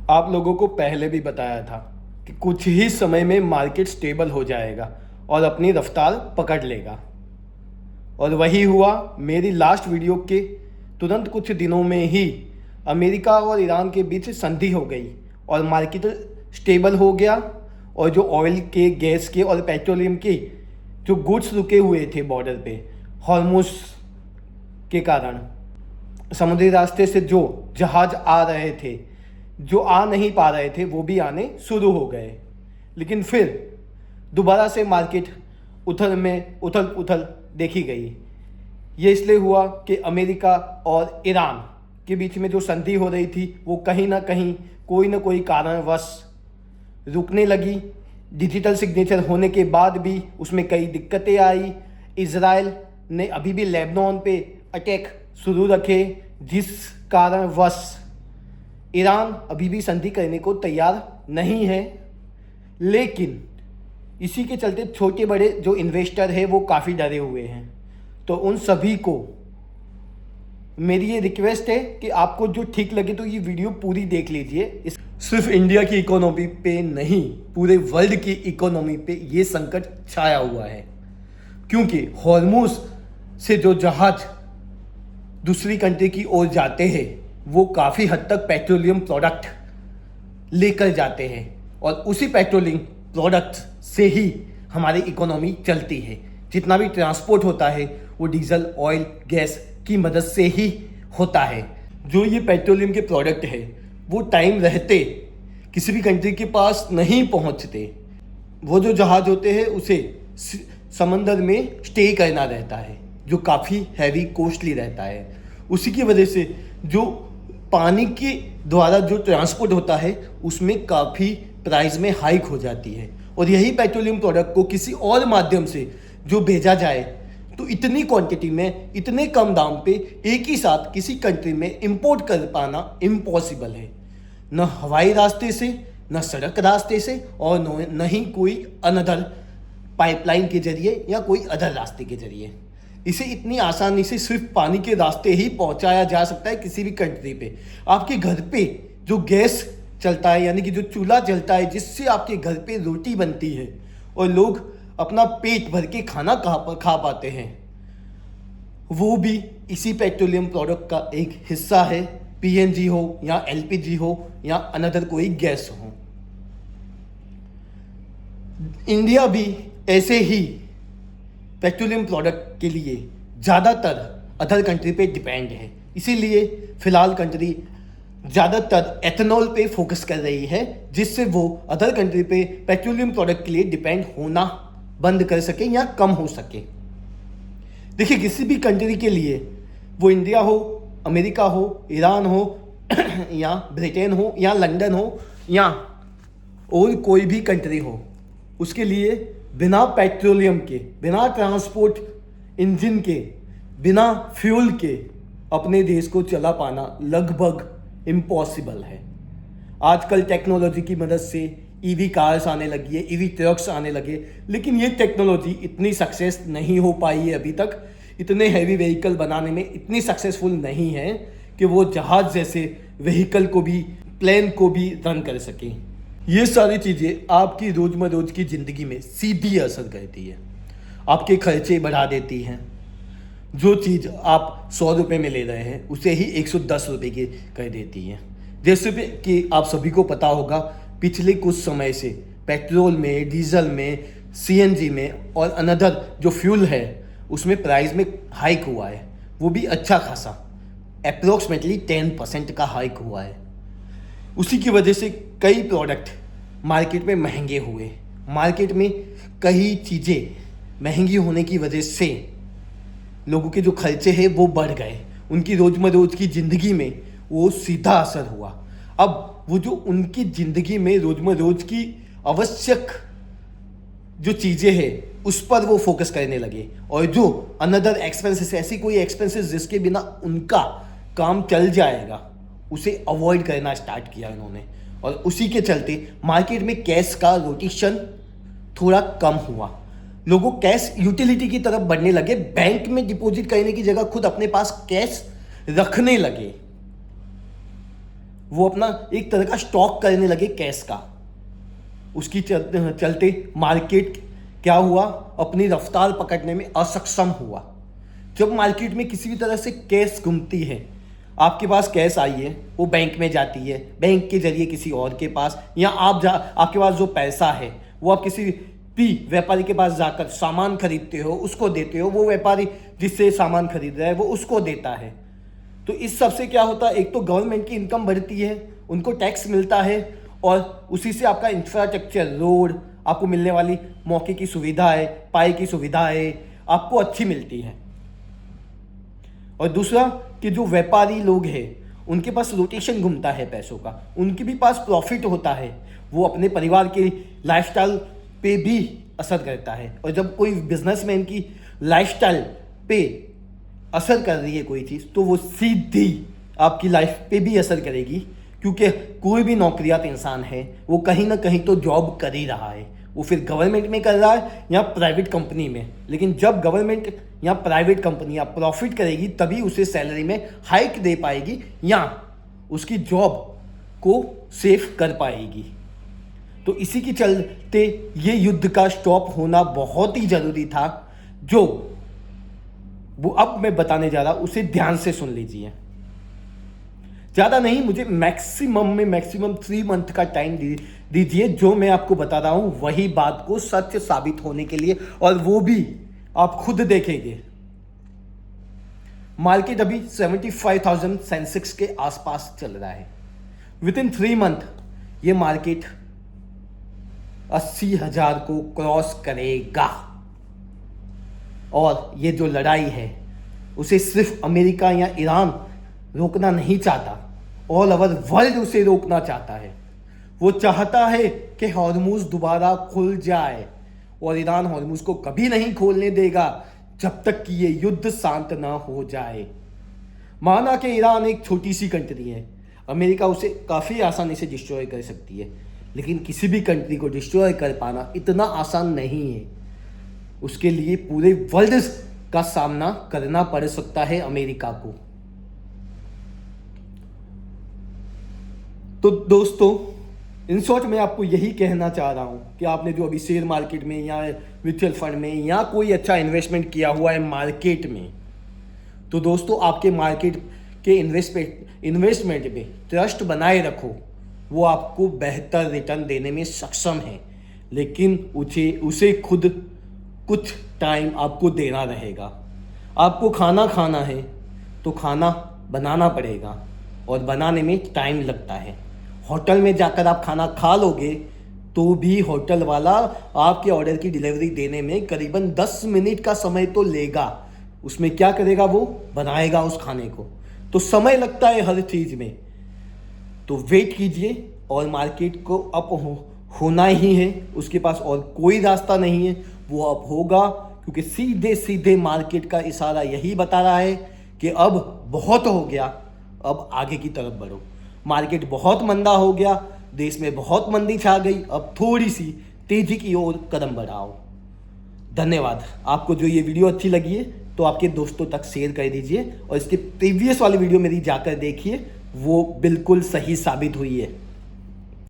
आप लोगों को पहले भी बताया था कि कुछ ही समय में मार्केट स्टेबल हो जाएगा और अपनी रफ्तार पकड़ लेगा। और वही हुआ। मेरी लास्ट वीडियो के तुरंत कुछ दिनों में ही अमेरिका और ईरान के बीच संधि हो गई और मार्केट स्टेबल हो गया। और जो ऑयल के, गैस के और पेट्रोलियम के जो गुड्स रुके हुए थे बॉर्डर पे हॉर्मुज के कारण, समुद्री रास्ते से जो जहाज आ रहे थे, जो आ नहीं पा रहे थे वो भी आने शुरू हो गए। लेकिन फिर दोबारा से मार्केट उथल पुथल देखी गई। ये इसलिए हुआ कि अमेरिका और ईरान के बीच में जो संधि हो रही थी वो कहीं ना कहीं कोई ना कोई कारणवश रुकने लगी। डिजिटल सिग्नेचर होने के बाद भी उसमें कई दिक्कतें आई। इजराइल ने अभी भी लेबनान पे अटैक शुरू रखे, जिस कारणवश ईरान अभी भी संधि करने को तैयार नहीं है। लेकिन इसी के चलते छोटे बड़े जो इन्वेस्टर हैं वो काफ़ी डरे हुए हैं। तो उन सभी को मेरी ये रिक्वेस्ट है कि आपको जो ठीक लगे तो ये वीडियो पूरी देख लीजिए। सिर्फ इंडिया की इकोनॉमी पे नहीं, पूरे वर्ल्ड की इकोनॉमी पे ये संकट छाया हुआ है, क्योंकि हॉर्मुज से जो जहाज दूसरी कंट्री की ओर जाते हैं वो काफ़ी हद तक पेट्रोलियम प्रोडक्ट लेकर जाते हैं और उसी पेट्रोलियम प्रोडक्ट से ही हमारी इकोनॉमी चलती है। जितना भी ट्रांसपोर्ट होता है वो डीजल, ऑयल, गैस की मदद से ही होता है। जो ये पेट्रोलियम के प्रोडक्ट है वो टाइम रहते किसी भी कंट्री के पास नहीं पहुंचते। वो जो जहाज होते हैं उसे समंदर में स्टे करना रहता है, जो काफ़ी हैवी कॉस्टली रहता है। उसी की वजह से जो पानी के द्वारा जो ट्रांसपोर्ट होता है उसमें काफ़ी प्राइस में हाइक हो जाती है। और यही पेट्रोलियम प्रोडक्ट को किसी और माध्यम से जो भेजा जाए तो इतनी क्वांटिटी में इतने कम दाम पे एक ही साथ किसी कंट्री में इंपोर्ट कर पाना इम्पॉसिबल है। न हवाई रास्ते से, न सड़क रास्ते से, और न ही कोई अनदर पाइपलाइन के जरिए या कोई अदर रास्ते के जरिए। इसे इतनी आसानी से सिर्फ पानी के रास्ते ही पहुंचाया जा सकता है किसी भी कंट्री पे। आपके घर पे जो गैस चलता है, यानी कि जो चूल्हा जलता है जिससे आपके घर पे रोटी बनती है और लोग अपना पेट भर के खाना खा पाते हैं, वो भी इसी पेट्रोलियम प्रोडक्ट का एक हिस्सा है। पीएनजी हो या एलपीजी हो या अनदर कोई गैस हो। इंडिया भी ऐसे ही पेट्रोलियम प्रोडक्ट के लिए ज़्यादातर अदर कंट्री पे डिपेंड है। इसीलिए फ़िलहाल कंट्री ज़्यादातर एथेनॉल पे फोकस कर रही है, जिससे वो अदर कंट्री पे पेट्रोलियम प्रोडक्ट के लिए डिपेंड होना बंद कर सके या कम हो सके। देखिए, किसी भी कंट्री के लिए, वो इंडिया हो, अमेरिका हो, ईरान हो या ब्रिटेन हो या लंदन हो या और कोई भी कंट्री हो, उसके लिए बिना पेट्रोलियम के, बिना ट्रांसपोर्ट इंजन के, बिना फ्यूल के अपने देश को चला पाना लगभग इम्पॉसिबल है। आजकल टेक्नोलॉजी की मदद से ईवी कार्स आने लगी है, ईवी ट्रक्स आने लगे, लेकिन ये टेक्नोलॉजी इतनी सक्सेस नहीं हो पाई है अभी तक। इतने हैवी व्हीकल बनाने में इतनी सक्सेसफुल नहीं है कि वो जहाज जैसे व्हीकल को भी, प्लेन को भी रन कर सके। ये सारी चीज़ें आपकी रोज़मर्रोज़ की ज़िंदगी में सीधी असर करती है, आपके खर्चे बढ़ा देती हैं। जो चीज़ आप 100 रुपये में ले रहे हैं उसे ही 110 रुपये की कर देती है। जैसे कि आप सभी को पता होगा, पिछले कुछ समय से पेट्रोल में, डीजल में, सीएनजी में और अनदर जो फ्यूल है उसमें प्राइस में हाइक हुआ है, वो भी अच्छा खासा, अप्रोक्सीमेटली 10% का हाइक हुआ है। उसी की वजह से कई प्रोडक्ट मार्केट में महंगे हुए। मार्केट में कई चीज़ें महंगी होने की वजह से लोगों के जो खर्चे हैं वो बढ़ गए, उनकी रोज़मर्रोज़ की ज़िंदगी में वो सीधा असर हुआ। अब वो जो उनकी ज़िंदगी में रोज़मर्रोज़ की आवश्यक जो चीज़ें हैं उस पर वो फोकस करने लगे, और जो अनदर एक्सपेंसेस, ऐसी कोई एक्सपेंसेस जिसके बिना उनका काम चल जाएगा, उसे अवॉइड करना स्टार्ट किया इन्होंने। और उसी के चलते मार्केट में कैश का रोटेशन थोड़ा कम हुआ। लोगों कैश यूटिलिटी की तरफ बढ़ने लगे, बैंक में डिपॉजिट करने की जगह खुद अपने पास कैश रखने लगे। वो अपना एक तरह का स्टॉक करने लगे कैश का। उसकी चलते मार्केट क्या हुआ, अपनी रफ्तार पकड़ने में असक्षम हुआ। जब मार्केट में किसी भी तरह से कैश घूमती है, आपके पास कैश आई है, वो बैंक में जाती है, बैंक के जरिए किसी और के पास, या आपके पास जो पैसा है वो आप किसी भी व्यापारी के पास जाकर सामान खरीदते हो, उसको देते हो, वो व्यापारी जिससे सामान खरीद रहा है वो उसको देता है। तो इस सब से क्या होता है, एक तो गवर्नमेंट की इनकम बढ़ती है, उनको टैक्स मिलता है, और उसी से आपका इंफ्रास्ट्रक्चर, रोड, आपको मिलने वाली मौके की सुविधाएं, पाई की सुविधाएं आपको अच्छी मिलती हैं। और दूसरा कि जो व्यापारी लोग हैं उनके पास रोटेशन घूमता है पैसों का, उनके भी पास प्रॉफिट होता है, वो अपने परिवार के लाइफस्टाइल पे भी असर करता है। और जब कोई बिजनेसमैन की लाइफस्टाइल पे असर कर रही है कोई चीज़, तो वो सीधी आपकी लाइफ पे भी असर करेगी, क्योंकि कोई भी नौकरियात इंसान है वो कहीं ना कहीं तो जॉब कर ही रहा है, वो फिर गवर्नमेंट में कर रहा है या प्राइवेट कंपनी में। लेकिन जब गवर्नमेंट या प्राइवेट कंपनियां प्रॉफिट करेगी तभी उसे सैलरी में हाइक दे पाएगी या उसकी जॉब को सेव कर पाएगी। तो इसी के चलते ये युद्ध का स्टॉप होना बहुत ही जरूरी था। जो वो अब मैं बताने जा रहा हूं उसे ध्यान से सुन लीजिए। ज़्यादा नहीं, मुझे मैक्सिमम 3 मंथ का टाइम दीजिए। जो मैं आपको बता रहा हूं वही बात को सत्य साबित होने के लिए, और वो भी आप खुद देखेंगे। मार्केट अभी 75,000 सेंसेक्स के आसपास चल रहा है। विद इन 3 मंथ ये मार्केट 80,000 को क्रॉस करेगा। और ये जो लड़ाई है उसे सिर्फ अमेरिका या ईरान रोकना नहीं चाहता, ऑल ओवर वर्ल्ड उसे रोकना चाहता है। वो चाहता है कि हॉर्मुज दोबारा खुल जाए, और ईरान हॉर्मुज को कभी नहीं खोलने देगा जब तक कि ये युद्ध शांत ना हो जाए। माना कि ईरान एक छोटी सी कंट्री है, अमेरिका उसे काफ़ी आसानी से डिस्ट्रॉय कर सकती है, लेकिन किसी भी कंट्री को डिस्ट्रॉय कर पाना इतना आसान नहीं है। उसके लिए पूरे वर्ल्ड का सामना करना पड़ सकता है अमेरिका को। तो दोस्तों, इन शॉर्ट मैं आपको यही कहना चाह रहा हूं कि आपने जो अभी शेयर मार्केट में या म्यूचुअल फंड में या कोई अच्छा इन्वेस्टमेंट किया हुआ है मार्केट में, तो दोस्तों आपके मार्केट के इन्वेस्टमेंट में ट्रस्ट बनाए रखो। वो आपको बेहतर रिटर्न देने में सक्षम है, लेकिन उसे खुद कुछ टाइम आपको देना रहेगा। आपको खाना है तो खाना बनाना पड़ेगा, और बनाने में टाइम लगता है। होटल में जाकर आप खाना खा लोगे तो भी होटल वाला आपके ऑर्डर की डिलीवरी देने में करीबन 10 मिनट का समय तो लेगा। उसमें क्या करेगा, वो बनाएगा उस खाने को, तो समय लगता है हर चीज़ में। तो वेट कीजिए, और मार्केट को अप होना ही है, उसके पास और कोई रास्ता नहीं है, वो अप होगा। क्योंकि सीधे सीधे मार्केट का इशारा यही बता रहा है कि अब बहुत हो गया, अब आगे की तरफ बढ़ो। मार्केट बहुत मंदा हो गया, देश में बहुत मंदी छा गई, अब थोड़ी सी तेजी की ओर कदम बढ़ाओ। धन्यवाद। आपको जो ये वीडियो अच्छी लगी है तो आपके दोस्तों तक शेयर कर दीजिए, और इसके प्रीवियस वाली वीडियो मेरी जाकर देखिए, वो बिल्कुल सही साबित हुई है।